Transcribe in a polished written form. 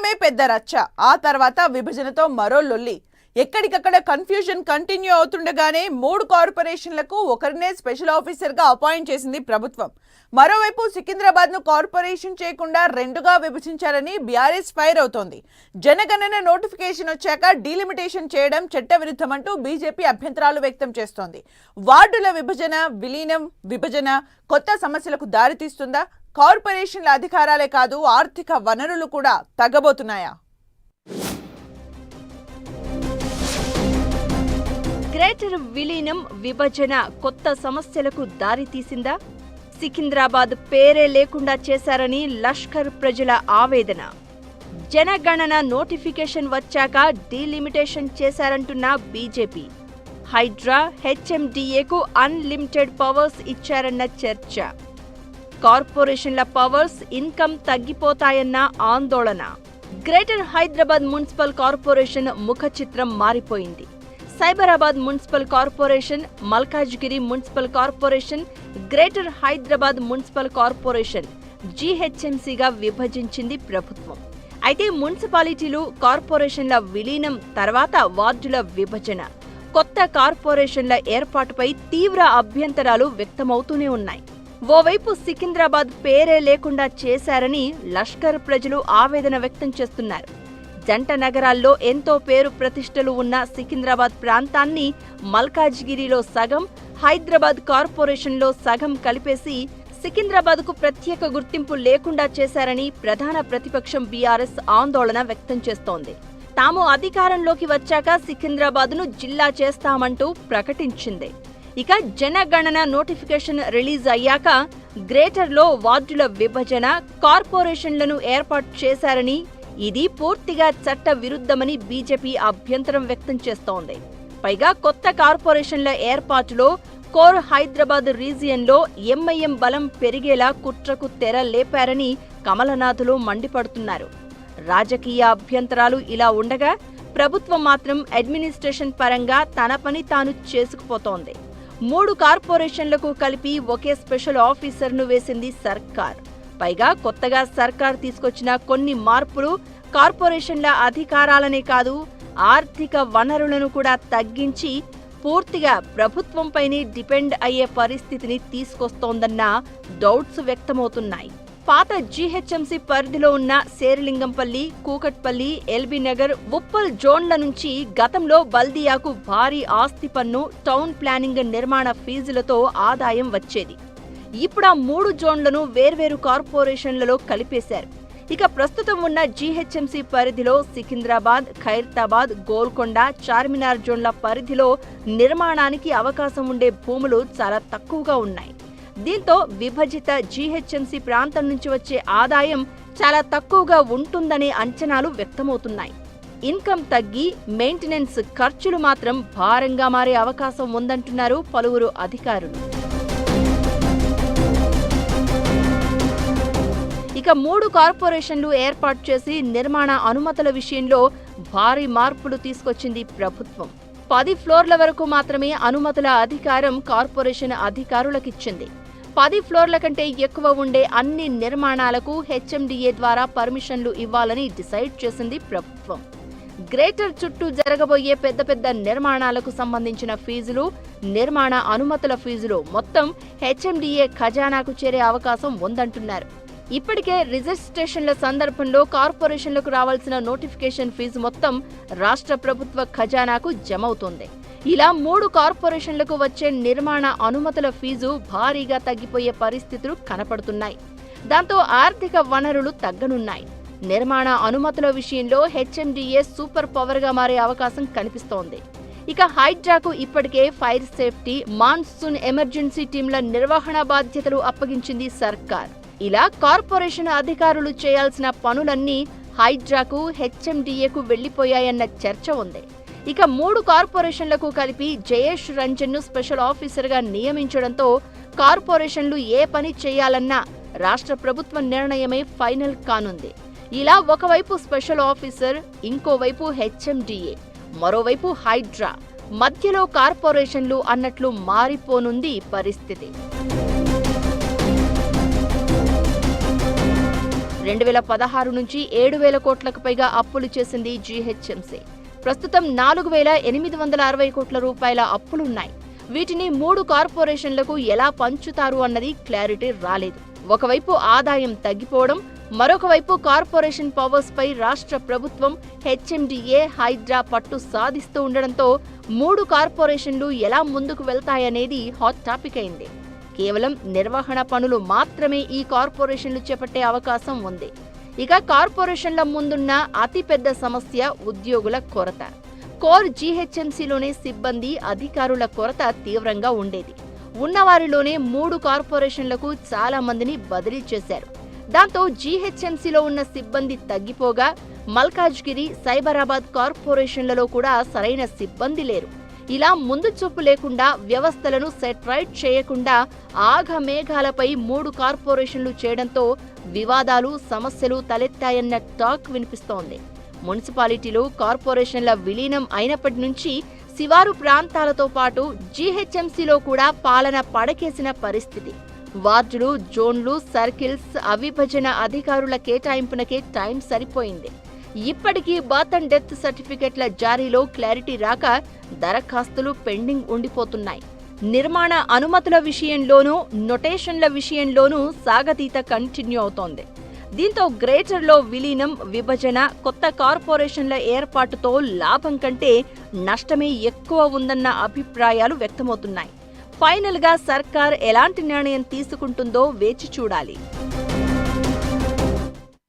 విలీనమే పెద్ద రచ్చ. ఆ తర్వాత విభజనతో మరో లొల్లి. ఎక్కడికక్కడ కన్ఫ్యూజన్ కంటిన్యూ అవుతుండగానే 3 కార్పొరేషన్లకు ఒకరినే స్పెషల్ ఆఫీసర్గా అపాయింట్ చేసింది ప్రభుత్వం. మరోవైపు సికింద్రాబాద్ను కార్పొరేషన్ చేయకుండా 2గా విభజించారని బీఆర్ఎస్ ఫైర్ అవుతోంది. జనగణన నోటిఫికేషన్ వచ్చాక డీలిమిటేషన్ చేయడం చట్టవిరుద్ధమంటూ బీజేపీ అభ్యంతరాలు వ్యక్తం చేస్తోంది. వార్డుల విభజన కొత్త సమస్యలకు దారితీస్తుందా? కార్పొరేషన్ల అధికారాలే కాదు, ఆర్థిక వనరులు కూడా తగ్గబోతున్నాయా? గ్రేటర్ విలీనం విభజన కొత్త సమస్యలకు దారితీసిందా? సికింద్రాబాద్ పేరే లేకుండా చేశారని లష్కర్ ప్రజల ఆవేదన. జనగణన నోటిఫికేషన్ వచ్చాక డీలిమిటేషన్ చేశారంటున్న బీజేపీ. హైడ్రా, హెచ్ఎండిఏకు అన్లిమిటెడ్ పవర్స్ ఇచ్చారన్న చర్చ. కార్పొరేషన్ల పవర్స్, ఇన్కమ్ తగ్గిపోతాయన్న ఆందోళన. గ్రేటర్ హైదరాబాద్ మున్సిపల్ కార్పొరేషన్ ముఖ చిత్రం మారిపోయింది. Cyberabad municipal corporation, Malkajgiri municipal corporation, greater Hyderabad municipal corporation జీహెచ్ఎంసీగా విభజించింది ప్రభుత్వం. అయితే మున్సిపాలిటీలు, కార్పొరేషన్ల విలీనం తర్వాత వార్డుల విభజన, కొత్త కార్పొరేషన్ల ఏర్పాటుపై తీవ్ర అభ్యంతరాలు వ్యక్తమవుతూనే ఉన్నాయి. ఓవైపు సికింద్రాబాద్ పేరే లేకుండా చేశారని లష్కర్ ప్రజలు ఆవేదన వ్యక్తం చేస్తున్నారు. జంట నగరాల్లో ఎంతో పేరు ప్రతిష్టలు ఉన్న సికింద్రాబాద్ ప్రాంతాన్ని మల్కాజ్గిరిలో సగం, హైదరాబాద్ కార్పొరేషన్లో సగం కలిపేసి సికింద్రాబాద్కు ప్రత్యేక గుర్తింపు లేకుండా చేశారని ప్రధాన ప్రతిపక్షం బీఆర్ఎస్ ఆందోళన వ్యక్తం చేస్తోంది. తాము అధికారంలోకి వచ్చాక సికింద్రాబాద్ను జిల్లా చేస్తామంటూ ప్రకటించింది. ఇక జనగణన నోటిఫికేషన్ రిలీజ్ అయ్యాక గ్రేటర్లో వార్డుల విభజన, కార్పొరేషన్లను ఏర్పాటు చేశారని, ఇది పూర్తిగా చట్ట విరుద్ధమని బీజేపీ అభ్యంతరం వ్యక్తం చేస్తోంది. పైగా కొత్త కార్పొరేషన్ల ఏర్పాటులో కోర్ హైదరాబాద్ రీజియన్లో ఎంఐఎం బలం పెరిగేలా కుట్రకు తెర లేపారని కమలనాథులు మండిపడుతున్నారు. రాజకీయ అభ్యంతరాలు ఇలా ఉండగా ప్రభుత్వం మాత్రం అడ్మినిస్ట్రేషన్ పరంగా తన పని తాను చేసుకుపోతోంది. 3 కార్పొరేషన్లకు కలిపి ఒకే స్పెషల్ ఆఫీసర్ను వేసింది సర్కార్. పైగా కొత్తగా సర్కార్ తీసుకొచ్చిన కొన్ని మార్పులు కార్పొరేషన్ల అధికారాలనే కాదు, ఆర్థిక వనరులను కూడా తగ్గించి పూర్తిగా ప్రభుత్వంపైనే డిపెండ్ అయ్యే పరిస్థితిని తీసుకొస్తోందన్న డౌట్స్ వ్యక్తమవుతున్నాయి. పాత జీహెచ్ఎంసీ పరిధిలో ఉన్న శేరిలింగంపల్లి, కూకట్పల్లి, ఎల్బీనగర్, ఉప్పల్ జోన్ల నుంచి గతంలో బల్దియాకు భారీ ఆస్తి పన్ను, టౌన్ ప్లానింగ్ నిర్మాణ ఫీజులతో ఆదాయం వచ్చేది. ఇప్పుడు ఆ 3 జోన్లను వేర్వేరు కార్పొరేషన్లలో కలిపేశారు. ఇక ప్రస్తుతం ఉన్న జీహెచ్ఎంసీ పరిధిలో సికింద్రాబాద్, ఖైరతాబాద్, గోల్కొండ, చార్మినార్ జోన్ల పరిధిలో నిర్మాణానికి అవకాశం ఉండే భూములు చాలా తక్కువగా ఉన్నాయి. దీంతో విభజిత జీహెచ్ఎంసీ ప్రాంతం నుంచి వచ్చే ఆదాయం చాలా తక్కువగా ఉంటుందనే అంచనాలు వ్యక్తమవుతున్నాయి. ఇన్కమ్ తగ్గి మెయింటెనెన్స్ ఖర్చులు మాత్రం భారంగా మారే అవకాశం ఉందంటున్నారు పలువురు అధికారులు. ఇక 3 కార్పొరేషన్లు ఏర్పాటు చేసి నిర్మాణ అనుమతుల విషయంలో భారీ మార్పులు తీసుకొచ్చింది ప్రభుత్వం. 10 ఫ్లోర్ల వరకు మాత్రమే అనుమతుల అధికారం కార్పొరేషన్ అధికారులకిచ్చింది. 10 ఫ్లోర్ల కంటే ఎక్కువ ఉండే అన్ని నిర్మాణాలకు హెచ్ఎండిఏ ద్వారా పర్మిషన్లు ఇవ్వాలని డిసైడ్ చేసింది ప్రభుత్వం. గ్రేటర్ చుట్టూ జరగబోయే పెద్ద పెద్ద నిర్మాణాలకు సంబంధించిన ఫీజులు, నిర్మాణ అనుమతుల ఫీజులు మొత్తం హెచ్ఎండిఏ ఖజానాకు చేరే అవకాశం ఉందంటున్నారు. ఇప్పటికే రిజిస్ట్రేషన్ల సందర్భంలో కార్పొరేషన్లకు రావాల్సిన నోటిఫికేషన్ ఫీజు మొత్తం రాష్ట్ర ప్రభుత్వ ఖజానాకు జమవుతోంది. ఇలా 3 కార్పొరేషన్లకు వచ్చే నిర్మాణ అనుమతుల ఫీజు భారీగా తగ్గిపోయే పరిస్థితులు కనపడుతున్నాయి. దాంతో ఆర్థిక వనరులు తగ్గనున్నాయి. నిర్మాణ అనుమతుల విషయంలో హెచ్ఎండిఏ సూపర్ పవర్గా మారే అవకాశం కనిపిస్తోంది. ఇక హైడ్రాకు ఇప్పటికే ఫైర్ సేఫ్టీ, మాన్సూన్ ఎమర్జెన్సీ టీంల నిర్వహణ బాధ్యతలు అప్పగించింది సర్కార్. ఇలా కార్పొరేషన్ అధికారులు చేయాల్సిన పనులన్నీ హైడ్రాకు, హెచ్ఎండిఏకు వెళ్లిపోయాయన్న చర్చ ఉంది. ఇక 3 కార్పొరేషన్లకు కలిపి జయేష్ రంజన్ను స్పెషల్ ఆఫీసర్గా నియమించడంతో కార్పొరేషన్లు ఏ పని చేయాలన్నా రాష్ట్ర ప్రభుత్వ నిర్ణయమే ఫైనల్ కానుంది. ఇలా ఒకవైపు స్పెషల్ ఆఫీసర్, ఇంకోవైపు హెచ్ఎండిఏ, మరోవైపు హైడ్రా, మధ్యలో కార్పొరేషన్లు అన్నట్లు మారిపోనుంది పరిస్థితి. 2016 నుంచి 7,000 కోట్లకు పైగా అప్పులు చేసింది జీహెచ్ఎంసీ. ప్రస్తుతం 4,860 కోట్ల రూపాయల అప్పులున్నాయి. వీటిని 3 కార్పొరేషన్లకు ఎలా పంచుతారు అన్నది క్లారిటీ రాలేదు. ఒకవైపు ఆదాయం తగ్గిపోవడం, మరొక వైపు కార్పొరేషన్ పవర్స్ పై రాష్ట్ర ప్రభుత్వం హెచ్ఎండిఏ, హైడ్రా పట్టు సాధిస్తూ ఉండడంతో 3 కార్పొరేషన్లు ఎలా ముందుకు వెళ్తాయనేది హాట్ టాపిక్ అయింది. కేవలం నిర్వహణ పనులు మాత్రమే ఈ కార్పొరేషన్లు చేపట్టే అవకాశం ఉంది. ఇక కార్పొరేషన్ల ముందున్న అతిపెద్ద సమస్య ఉద్యోగుల కొరత. కోర్ జీహెచ్ఎంసీలోనే సిబ్బంది, అధికారుల కొరత తీవ్రంగా ఉండేది. ఉన్నవారిలోనే 3 కార్పొరేషన్లకు చాలా మందిని బదిలీ చేశారు. దాంతో జీహెచ్ఎంసీలో ఉన్న సిబ్బంది తగ్గిపోగా మల్కాజ్గిరి, సైబరాబాద్ కార్పొరేషన్లలో కూడా సరైన సిబ్బంది లేరు. ఇలా ముందు చూపు లేకుండా, వ్యవస్థలను సెట్ రైట్ చేయకుండా ఆఘమేఘాలపై 3 కార్పొరేషన్లు చేయడంతో వివాదాలు, సమస్యలు తలెత్తాయన్న టాక్ వినిపిస్తోంది. మున్సిపాలిటీలు, కార్పొరేషన్ల విలీనం అయినప్పటి నుంచి శివారు ప్రాంతాలతో పాటు జీహెచ్ఎంసీలో కూడా పాలన పడకేసిన పరిస్థితి. వార్డులు, జోన్లు, సర్కిల్స్ అవిభజన అధికారుల కేటాయింపునకే టైం సరిపోయింది. ఇప్పటికీ బర్త్ అండ్ డెత్ సర్టిఫికెట్ల జారీలో క్లారిటీ రాక దరఖాస్తులు పెండింగ్ ఉండిపోతున్నాయి. నిర్మాణ అనుమతుల విషయంలోనూ, నొటేషన్ల విషయంలోనూ సాగతీత కంటిన్యూ అవుతోంది. దీంతో గ్రేటర్లో విలీనం, విభజన, కొత్త కార్పొరేషన్ల ఏర్పాటుతో లాభం కంటే నష్టమే ఎక్కువ ఉందన్న అభిప్రాయాలు వ్యక్తమవుతున్నాయి. ఫైనల్గా సర్కార్ ఎలాంటి నిర్ణయం తీసుకుంటుందో వేచి చూడాలి.